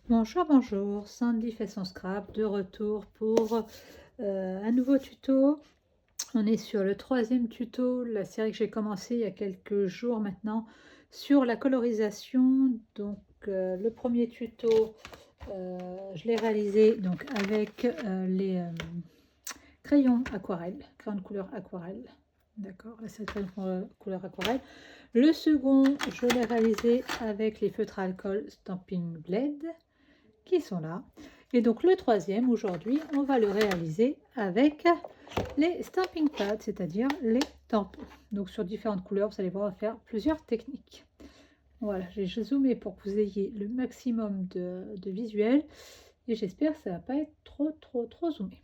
Bonjour, bonjour, Sandy fait son scrap, de retour pour un nouveau tuto. On est sur le troisième tuto, la série que j'ai commencé il y a quelques jours maintenant, sur la colorisation. Donc le premier tuto, je l'ai réalisé donc avec les crayons aquarelle, crayons de couleur aquarelle. D'accord, là c'est le crayon de couleur aquarelle. Le second, je l'ai réalisé avec les feutres à alcool Stamping Blade qui sont là. Et donc le troisième, aujourd'hui, on va le réaliser avec les stamping pads, c'est-à-dire les tampons. Donc sur différentes couleurs, vous allez voir, on va faire plusieurs techniques. Voilà, j'ai zoomé pour que vous ayez le maximum de visuel. Et j'espère que ça ne va pas être trop zoomé.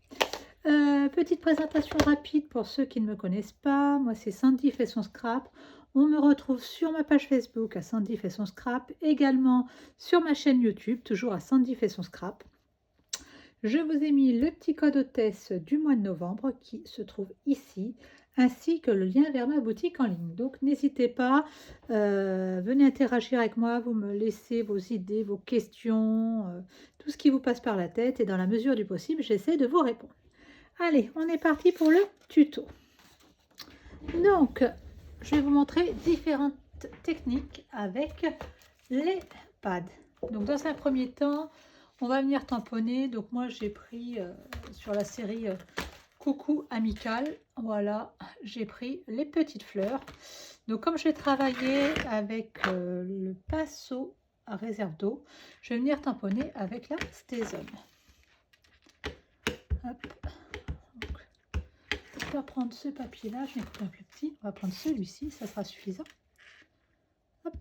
Petite présentation rapide pour ceux qui ne me connaissent pas. Moi, c'est Sandy fait son scrap. On me retrouve sur ma page Facebook à Sandy fait son scrap, également sur ma chaîne YouTube, toujours à Sandy fait son scrap. Je vous ai mis le petit code hôtesse du mois de novembre qui se trouve ici, ainsi que le lien vers ma boutique en ligne. Donc n'hésitez pas, venez interagir avec moi, vous me laissez vos idées, vos questions, tout ce qui vous passe par la tête, et dans la mesure du possible, j'essaie de vous répondre. Allez, on est parti pour le tuto. Donc, je vais vous montrer différentes techniques avec les pads. Donc, dans un premier temps, on va venir tamponner. Donc, moi, j'ai pris sur la série Coucou Amical. Voilà, j'ai pris les petites fleurs. Donc, comme j'ai travaillé avec le pinceau à réserve d'eau, je vais venir tamponner avec la Stézone. Hop. On va prendre ce papier là, je vais couper un plus petit, on va prendre celui-ci, ça sera suffisant. Hop.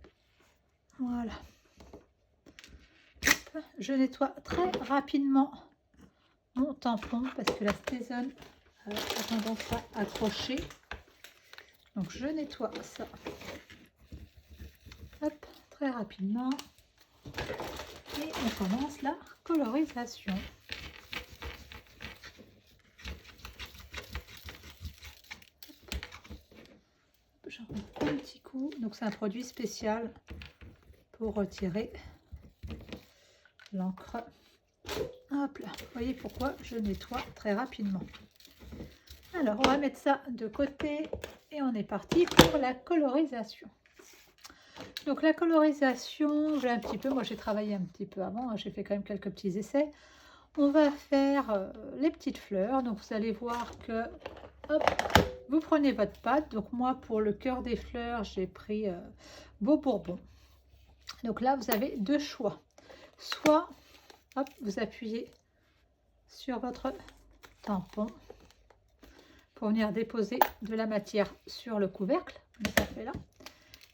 Voilà. Hop. Je nettoie très rapidement mon tampon parce que la Stézone a tendance à accrocher. Donc je nettoie ça. Hop, très rapidement. Et on commence la colorisation. J'en mets un petit coup. Donc c'est un produit spécial pour retirer l'encre. Hop là, vous voyez pourquoi je nettoie très rapidement. Alors on va mettre ça de côté et on est parti pour la colorisation. Donc la colorisation, j'ai un petit peu, moi j'ai travaillé un petit peu avant, hein, j'ai fait quand même quelques petits essais. On va faire les petites fleurs, donc vous allez voir que, hop, vous prenez votre pâte. Donc moi pour le cœur des fleurs, j'ai pris Beau Bourbon. Donc là vous avez deux choix. Soit, hop, vous appuyez sur votre tampon pour venir déposer de la matière sur le couvercle, comme ça fait là.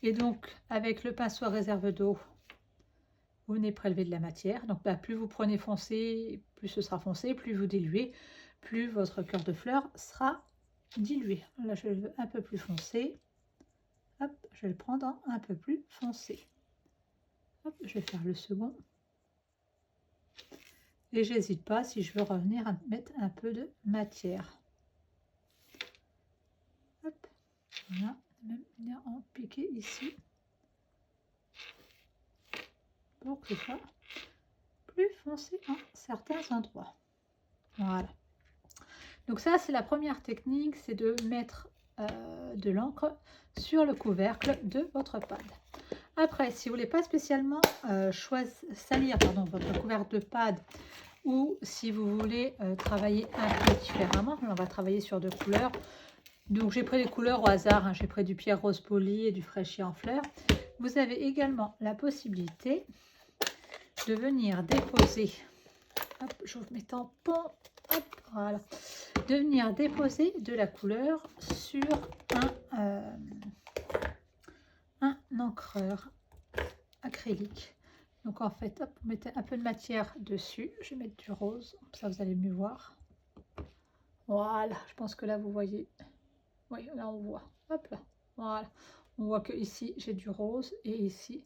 Et donc avec le pinceau à réserve d'eau, vous venez prélever de la matière. Donc plus vous prenez foncé, plus ce sera foncé, plus vous diluez, plus votre cœur de fleur sera dilué. Là je le veux un peu plus foncé. Hop, je vais le prendre en un peu plus foncé. Hop, je vais faire le second. Et j'hésite pas si je veux revenir à mettre un peu de matière. Hop, voilà, même venir en piquer ici pour que ce soit plus foncé en certains endroits. Voilà. Donc ça c'est la première technique, c'est de mettre de l'encre sur le couvercle de votre pad. Après, si vous voulez pas spécialement salir votre couvercle de pad, ou si vous voulez travailler un peu différemment, on va travailler sur deux couleurs. Donc j'ai pris des couleurs au hasard, hein. J'ai pris du pierre rose poli et du fraîchier en fleurs. Vous avez également la possibilité de venir déposer, hop, j'ouvre mes tampons, hop, voilà, de venir déposer de la couleur sur un encreur acrylique. Donc en fait, hop, vous mettez un peu de matière dessus. Je vais mettre du rose, comme ça vous allez mieux voir. Voilà, je pense que là vous voyez. Oui, là on voit. Hop là, voilà. On voit que ici j'ai du rose et ici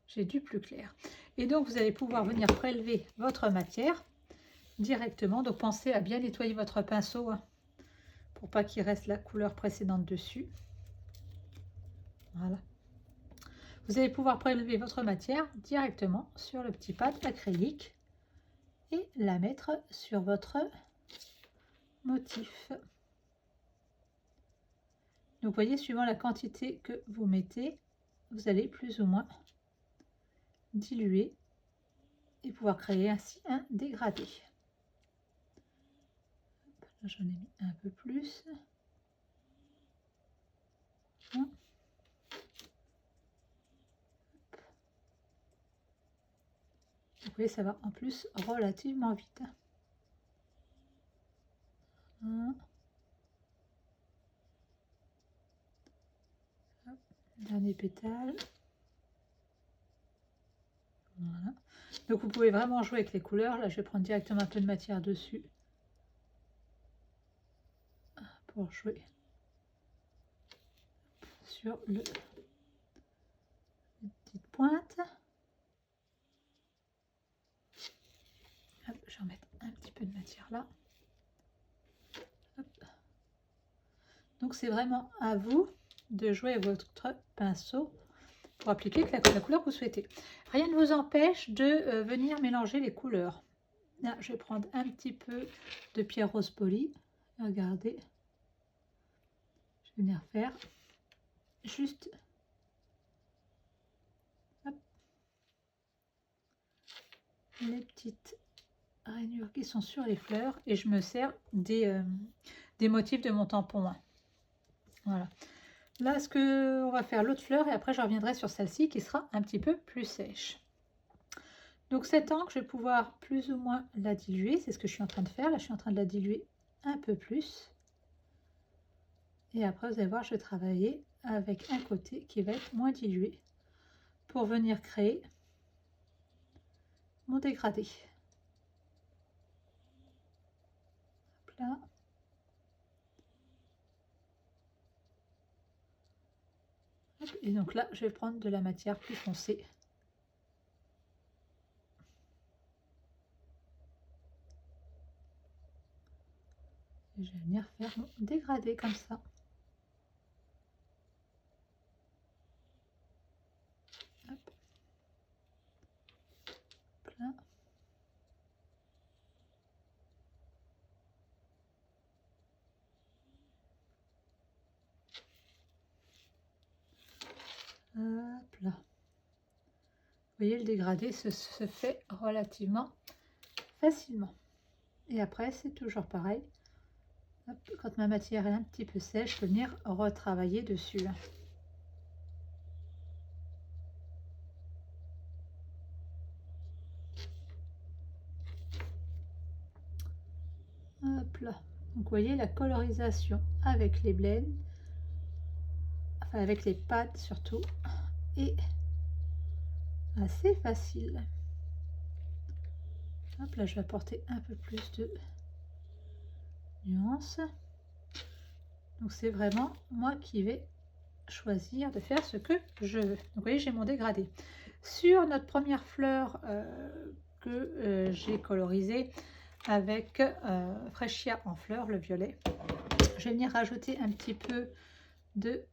j'ai du plus clair. Et donc vous allez pouvoir venir prélever votre matière directement. Donc pensez à bien nettoyer votre pinceau, hein, pour pas qu'il reste la couleur précédente dessus. Voilà. Vous allez pouvoir prélever votre matière directement sur le petit pad acrylique et la mettre sur votre motif. Donc vous voyez, suivant la quantité que vous mettez, vous allez plus ou moins diluer et pouvoir créer ainsi un dégradé. Là, j'en ai mis un peu plus. Vous voyez, ça va en plus relativement vite. Dernier pétale. Voilà. Donc vous pouvez vraiment jouer avec les couleurs. Là, je vais prendre directement un peu de matière dessus pour jouer sur les petites pointes. Hop, je vais en mettre un petit peu de matière là. Hop. Donc c'est vraiment à vous de jouer avec votre pinceau pour appliquer la couleur que vous souhaitez. Rien ne vous empêche de venir mélanger les couleurs. Là, je vais prendre un petit peu de pierre rose polie. Regardez. Je vais venir faire juste hop, les petites rainures qui sont sur les fleurs et je me sers des motifs de mon tampon. Voilà. Là, ce que on va faire l'autre fleur et après je reviendrai sur celle-ci qui sera un petit peu plus sèche. Donc cette encre, je vais pouvoir plus ou moins la diluer. C'est ce que je suis en train de faire. Là, je suis en train de la diluer un peu plus. Et après, vous allez voir, je vais travailler avec un côté qui va être moins dilué pour venir créer mon dégradé. Hop là. Hop. Et donc là, je vais prendre de la matière plus foncée. Et je vais venir faire mon dégradé comme ça. Hop. Hop là. Hop là. Vous voyez, le dégradé se fait relativement facilement. Et après, c'est toujours pareil. Hop, quand ma matière est un petit peu sèche, je peux venir retravailler dessus. Hop là. Donc vous voyez la colorisation avec les blends, enfin avec les pattes surtout, est assez facile. Hop là, je vais apporter un peu plus de nuances. Donc c'est vraiment moi qui vais choisir de faire ce que je veux. Donc vous voyez, j'ai mon dégradé. Sur notre première fleur que j'ai colorisée avec Freschia en fleurs, le violet, je vais venir rajouter un petit peu de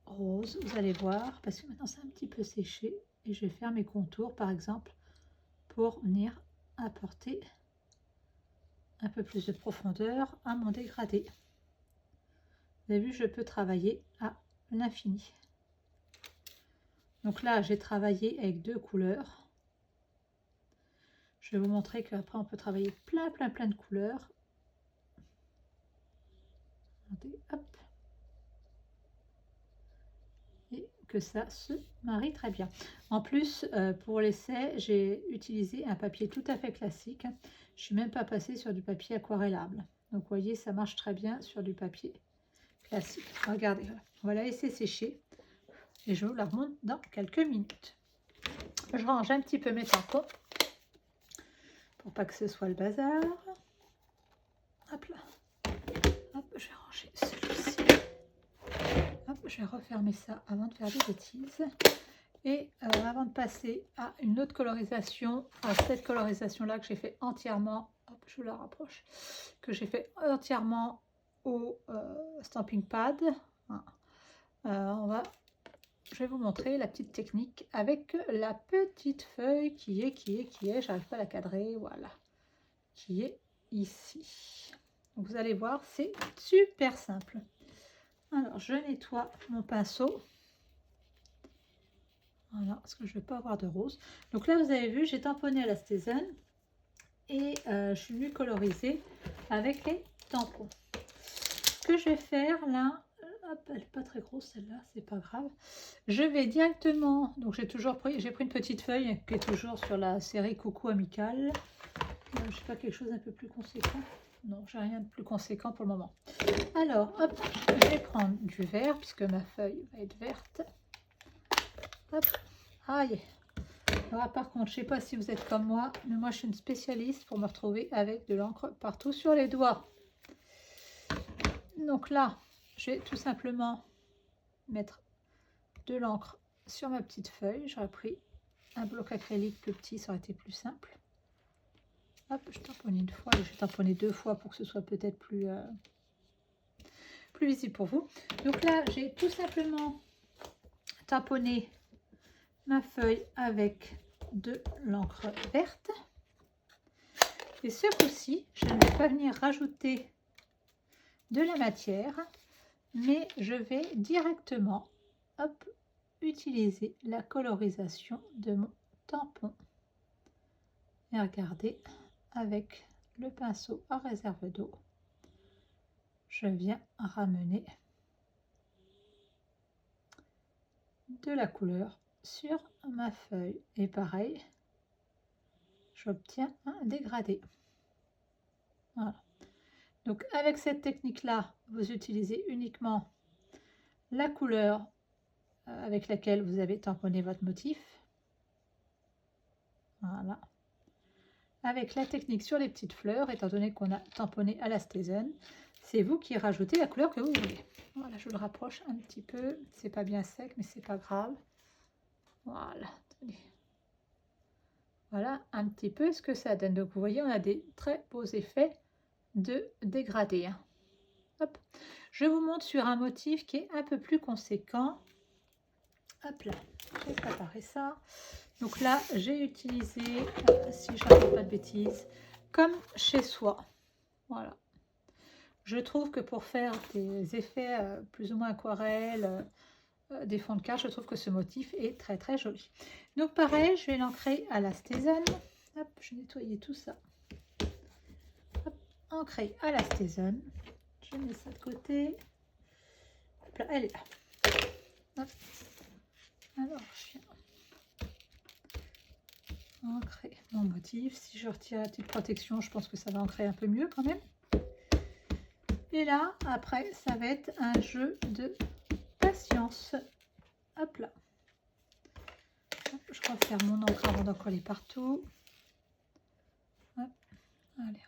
rose, vous allez voir, parce que maintenant c'est un petit peu séché et je vais faire mes contours par exemple pour venir apporter un peu plus de profondeur à mon dégradé. Vous avez vu, je peux travailler à l'infini. Donc là, j'ai travaillé avec deux couleurs. Je vais vous montrer qu'après, on peut travailler plein de couleurs. Regardez, hop. Et que ça se marie très bien. En plus, pour l'essai, j'ai utilisé un papier tout à fait classique. Je ne suis même pas passée sur du papier aquarellable. Donc, vous voyez, ça marche très bien sur du papier classique. Regardez, voilà. On va la laisser sécher. Et je vous la remonte dans quelques minutes. Je range un petit peu mes tampons pour pas que ce soit le bazar. Hop là. Hop, je vais ranger celui-ci. Hop, je vais refermer ça avant de faire des bêtises. Et avant de passer à une autre colorisation, à cette colorisation-là que j'ai fait entièrement, hop, je vous la rapproche, que j'ai fait entièrement au stamping pad. On va je vais vous montrer la petite technique avec la petite feuille qui est, j'arrive pas à la cadrer, voilà, qui est ici. Donc, vous allez voir, c'est super simple. Alors, je nettoie mon pinceau. Voilà, parce que je ne vais pas avoir de rose. Donc là, vous avez vu, j'ai tamponné à la Stézane et je suis venue coloriser avec les tampons. Ce que je vais faire là, hop, elle n'est pas très grosse celle-là, c'est pas grave. Je vais directement, donc j'ai pris une petite feuille qui est toujours sur la série Coucou Amical. Je sais pas, quelque chose un peu plus conséquent. Non, j'ai rien de plus conséquent pour le moment. Alors, hop, je vais prendre du vert puisque ma feuille va être verte. Hop, aïe. Alors, par contre, je sais pas si vous êtes comme moi, mais moi je suis une spécialiste pour me retrouver avec de l'encre partout sur les doigts. Donc là, je vais tout simplement mettre de l'encre sur ma petite feuille. J'aurais pris un bloc acrylique plus petit, ça aurait été plus simple. Hop, je tamponne une fois, je vais tamponner 2 fois pour que ce soit peut-être plus visible pour vous. Donc là, j'ai tout simplement tamponné ma feuille avec de l'encre verte. Et ce coup-ci, je ne vais pas venir rajouter de la matière, mais je vais directement, hop, utiliser la colorisation de mon tampon. Et regardez, avec le pinceau à réserve d'eau, je viens ramener de la couleur sur ma feuille. Et pareil, j'obtiens un dégradé. Voilà. Donc avec cette technique-là, vous utilisez uniquement la couleur avec laquelle vous avez tamponné votre motif. Voilà. Avec la technique sur les petites fleurs, étant donné qu'on a tamponné à la Stézane, c'est vous qui rajoutez la couleur que vous voulez. Voilà, je le rapproche un petit peu. C'est pas bien sec, mais c'est pas grave. Voilà. Voilà un petit peu ce que ça donne. Donc vous voyez, on a des très beaux effets de dégradé. Hop. Je vous montre sur un motif qui est un peu plus conséquent. Hop là, j'ai préparé ça. Donc là, j'ai utilisé, si je ne raconte pas de bêtises, comme chez soi. Voilà. Je trouve que pour faire des effets plus ou moins aquarelles, des fonds de carte, je trouve que ce motif est très très joli. Donc pareil, je vais l'ancrer à la Stézane. Hop, je vais nettoyer tout ça. Hop, ancré à la Stézane. Je mets ça de côté. Hop là, elle est là. Hop. Alors, je viens ancrer mon motif. Si je retire la petite protection, je pense que ça va ancrer un peu mieux quand même. Et là, après, ça va être un jeu de patience. Hop là. Hop, je referme mon encre avant d'en coller partout. Hop. Allez.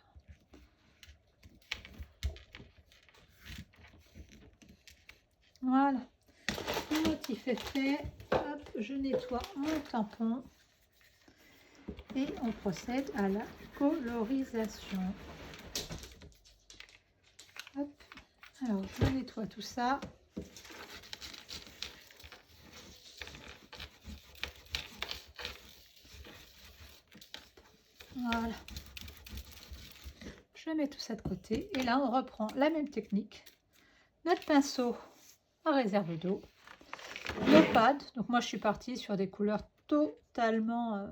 Voilà. Le motif est fait. Hop, je nettoie mon tampon. Et on procède à la colorisation. Hop. Alors, je nettoie tout ça. Voilà. Je mets tout ça de côté. Et là, on reprend la même technique. Notre pinceau à réserve d'eau. Nos pads. Donc, moi, je suis partie sur des couleurs totalement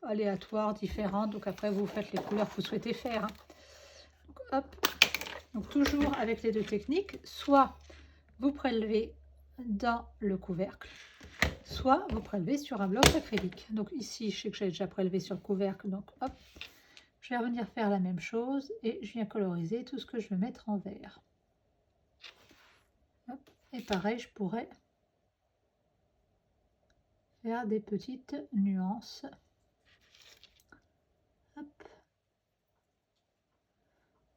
aléatoires, différentes. Donc, après, vous faites les couleurs que vous souhaitez faire. Donc, hop. Donc, toujours avec les deux techniques. Soit vous prélevez dans le couvercle, soit vous prélevez sur un bloc acrylique. Donc ici, je sais que j'ai déjà prélevé sur le couvercle, donc hop, je vais revenir faire la même chose et je viens coloriser tout ce que je veux mettre en vert. Hop. Et pareil, je pourrais faire des petites nuances. Hop.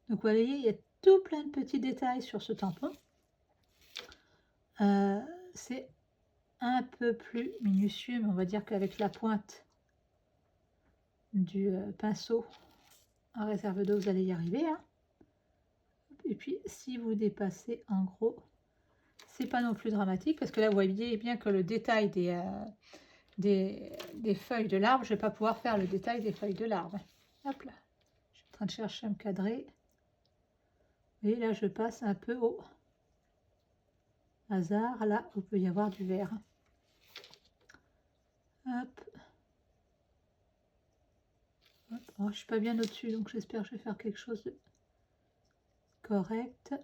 Donc vous voyez, il y a tout plein de petits détails sur ce tampon. C'est un peu plus minutieux, mais on va dire qu'avec la pointe du pinceau à réserve d'eau, vous allez y arriver. Hein. Et puis, si vous dépassez, en gros, C'est pas non plus dramatique parce que là, vous voyez bien que le détail des feuilles de l'arbre, je vais pas pouvoir faire le détail des feuilles de l'arbre. Hop là, je suis en train de chercher à me cadrer. Et là, je passe un peu au hasard. Là, il peut y avoir du vert. Hop. Hop. Oh, je suis pas bien au-dessus, donc j'espère que je vais faire quelque chose de correct.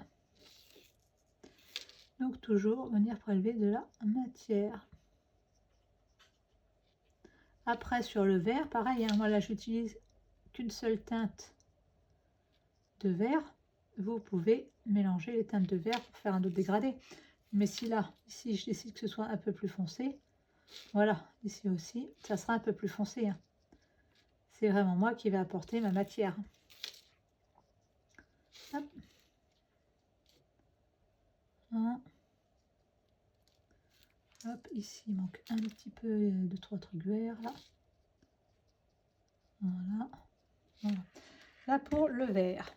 Donc toujours venir prélever de la matière. Après sur le vert, pareil, hein, moi là j'utilise qu'une seule teinte de vert. Vous pouvez mélanger les teintes de vert pour faire un autre dégradé. Mais si là, ici je décide que ce soit un peu plus foncé, voilà, ici aussi, ça sera un peu plus foncé. Hein. C'est vraiment moi qui vais apporter ma matière. Hop. Hein. Hop, ici il manque un petit peu de 3 trucs verts là. Voilà. Voilà. Là pour le vert.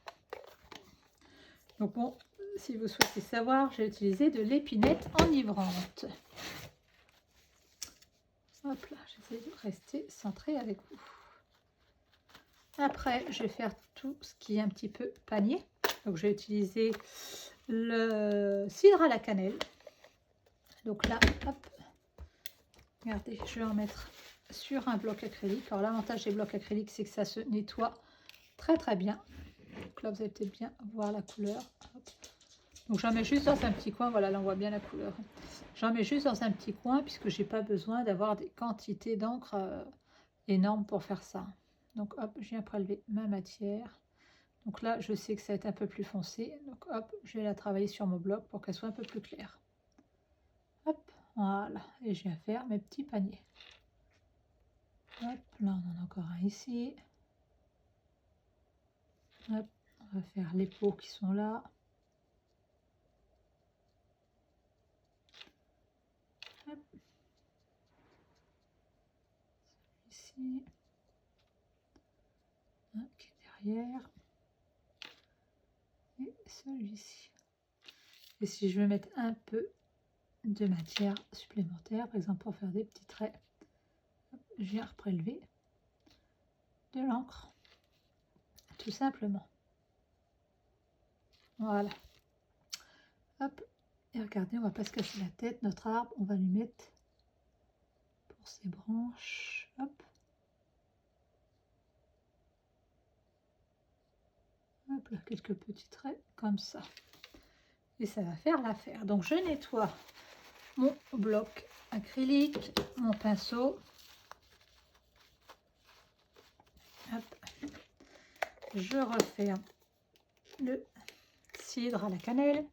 Donc bon, si vous souhaitez savoir, j'ai utilisé de l'épinette enivrante. Hop là, j'essaie de rester centrée avec vous. Après, je vais faire tout ce qui est un petit peu panier. Donc je vais utiliser le cidre à la cannelle. Donc là, hop, regardez, je vais en mettre sur un bloc acrylique. Alors l'avantage des blocs acryliques, c'est que ça se nettoie très très bien. Donc là, vous allez peut-être bien voir la couleur. Hop. Donc j'en mets juste dans un petit coin, voilà, là on voit bien la couleur. J'en mets juste dans un petit coin puisque j'ai pas besoin d'avoir des quantités d'encre énormes pour faire ça. Donc hop, je viens prélever ma matière. Donc là, je sais que ça va être un peu plus foncé. Donc hop, je vais la travailler sur mon bloc pour qu'elle soit un peu plus claire. Hop, voilà. Et je viens faire mes petits paniers. Hop, là on en a encore un ici. Hop, on va faire les pots qui sont là. Hop. Ici. Un qui est derrière. Et celui-ci. Et si je veux mettre un peu de matière supplémentaire, par exemple pour faire des petits traits, je viens prélever de l'encre, tout simplement. Voilà. Hop. Et regardez, on va pas se casser la tête. Notre arbre, on va lui mettre pour ses branches. Hop. Hop là, quelques petits traits comme ça. Et ça va faire l'affaire. Donc je nettoie mon bloc acrylique, mon pinceau. Hop. Je referme le cidre à la cannelle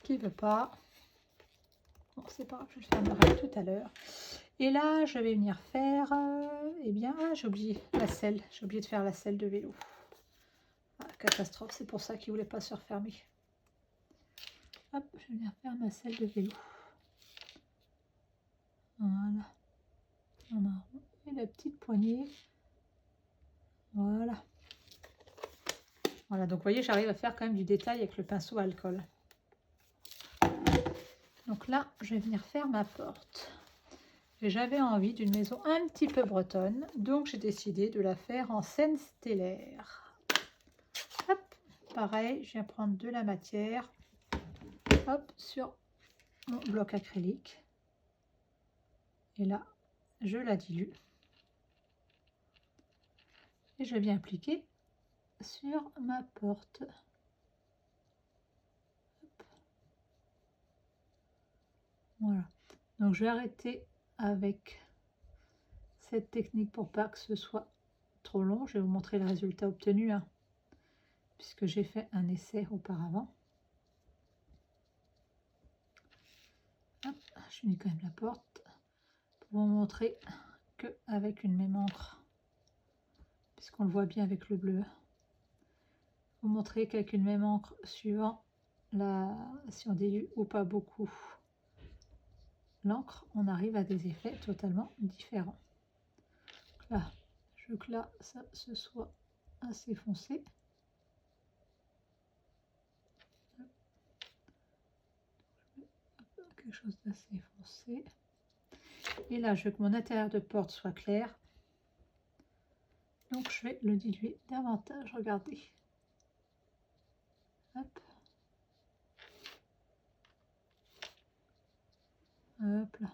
qui ne veut pas. Bon, c'est pas grave, je le fermerai tout à l'heure. Et là, je vais venir faire, eh bien, j'ai oublié la selle. J'ai oublié de faire la selle de vélo. Ah, catastrophe, c'est pour ça qu'il ne voulait pas se refermer. Hop, je vais venir faire ma selle de vélo. Voilà. En marron. Et la petite poignée. Voilà. Voilà, donc vous voyez, j'arrive à faire quand même du détail avec le pinceau alcool. Donc là, je vais venir faire ma porte. Et j'avais envie d'une maison un petit peu bretonne, donc j'ai décidé de la faire en scène stellaire. Hop, pareil, je viens prendre de la matière, hop, sur mon bloc acrylique. Et là, je la dilue. Et je viens appliquer sur ma porte. Hop. Voilà, donc je vais arrêter avec cette technique pour pas que ce soit trop long. Je vais vous montrer le résultat obtenu, hein, puisque j'ai fait un essai auparavant. Hop, je mets quand même la porte pour vous montrer que avec une même encre, puisqu'on le voit bien avec le bleu, vous montrer qu'avec une même encre, suivant si on dilue ou pas beaucoup l'encre, on arrive à des effets totalement différents. Donc là, je veux que là, ça se soit assez foncé. quelque chose d'assez foncé. Et là, je veux que mon intérieur de porte soit clair. Donc, je vais le diluer davantage. Regardez. Hop. Hop là.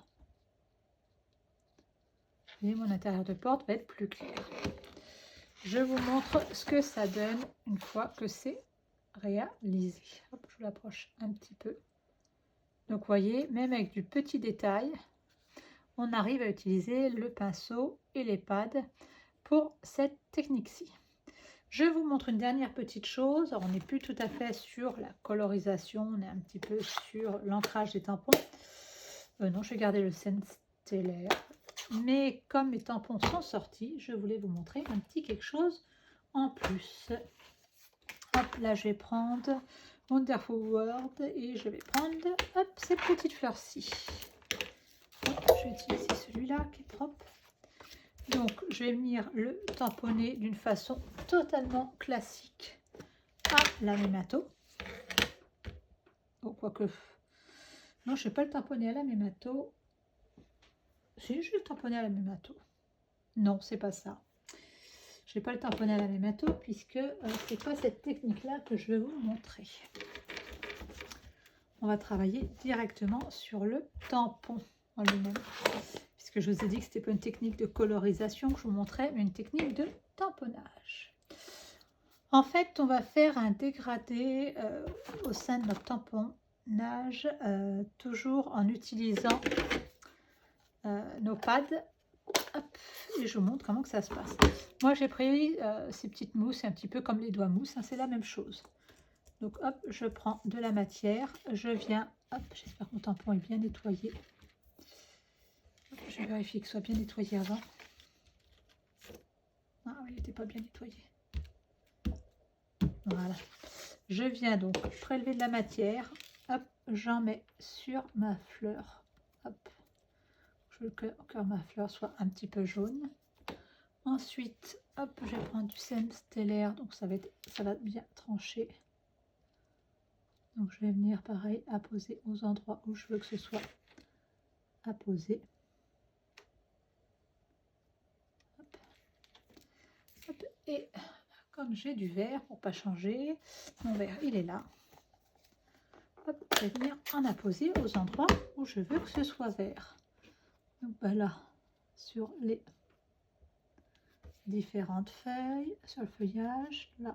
Et mon intérieur de porte va être plus clair. Je vous montre ce que ça donne une fois que c'est réalisé. Hop, je vous l'approche un petit peu. Donc, vous voyez, même avec du petit détail, on arrive à utiliser le pinceau et les pads pour cette technique-ci. Je vous montre une dernière petite chose. Alors, on n'est plus tout à fait sur la colorisation, on est un petit peu sur l'ancrage des tampons. Non, je vais garder le scène stellaire. Mais comme mes tampons sont sortis, je voulais vous montrer un petit quelque chose en plus. Hop, là je vais prendre Wonderful World et je vais prendre hop, cette petite fleur-ci. Je vais utiliser celui-là qui est propre. Donc je vais venir le tamponner d'une façon totalement classique à la Memato. Oh, quoique... Non, je ne vais pas le tamponner à la Memato. Si, je vais le tamponner à la Memato. Non, c'est pas ça. Je ne vais pas le tamponner à la Memato puisque c'est pas cette technique-là que je vais vous montrer. On va travailler directement sur le tampon en lui-même. Puisque je vous ai dit que c'était pas une technique de colorisation que je vous montrais, mais une technique de tamponnage. En fait, on va faire un dégradé au sein de notre tamponnage, toujours en utilisant nos pads. Hop, et je vous montre comment que ça se passe. Moi j'ai pris ces petites mousses, un petit peu comme les doigts mousses, hein, c'est la même chose. Donc hop, je prends de la matière, je viens, hop, j'espère que mon tampon est bien nettoyé. Hop, je vais vérifier qu'il soit bien nettoyé avant. Ah oui, il n'était pas bien nettoyé. Voilà. Je viens donc prélever de la matière, hop, j'en mets sur ma fleur. Hop. Je veux que ma fleur soit un petit peu jaune. Ensuite, hop, je vais prendre du sème stellaire, donc ça va bien trancher. Donc je vais venir pareil apposer aux endroits où je veux que ce soit apposé. Hop. Hop. Et comme j'ai du vert, pour pas changer, mon vert il est là. Hop, je vais venir en apposer aux endroits où je veux que ce soit vert. Donc ben là, sur les différentes feuilles, sur le feuillage, là,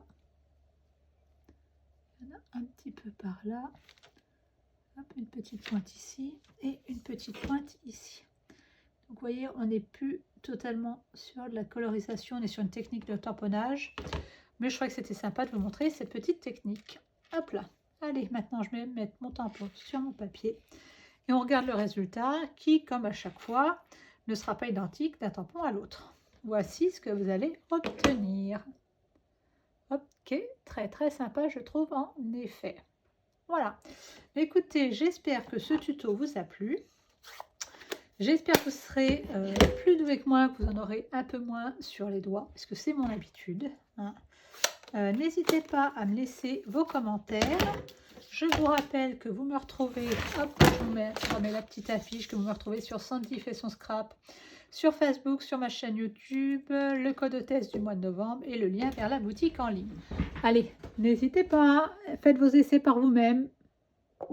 il y en a un petit peu par là, hop, une petite pointe ici et une petite pointe ici. Donc vous voyez, on n'est plus totalement sur de la colorisation, on est sur une technique de tamponnage, mais je crois que c'était sympa de vous montrer cette petite technique. Hop là, allez, maintenant je vais mettre mon tampon sur mon papier et on regarde le résultat qui, comme à chaque fois, ne sera pas identique d'un tampon à l'autre. Voici ce que vous allez obtenir. Ok, très très sympa je trouve en effet. Voilà, écoutez, j'espère que ce tuto vous a plu. J'espère que vous serez plus doué que moi, que vous en aurez un peu moins sur les doigts, parce que c'est mon habitude. Hein. N'hésitez pas à me laisser vos commentaires. Je vous rappelle que vous me retrouvez, hop, je remets la petite affiche, que vous me retrouvez sur Sandy fait son scrap, sur Facebook, sur ma chaîne YouTube, le code test du mois de novembre et le lien vers la boutique en ligne. Allez, n'hésitez pas, faites vos essais par vous-même.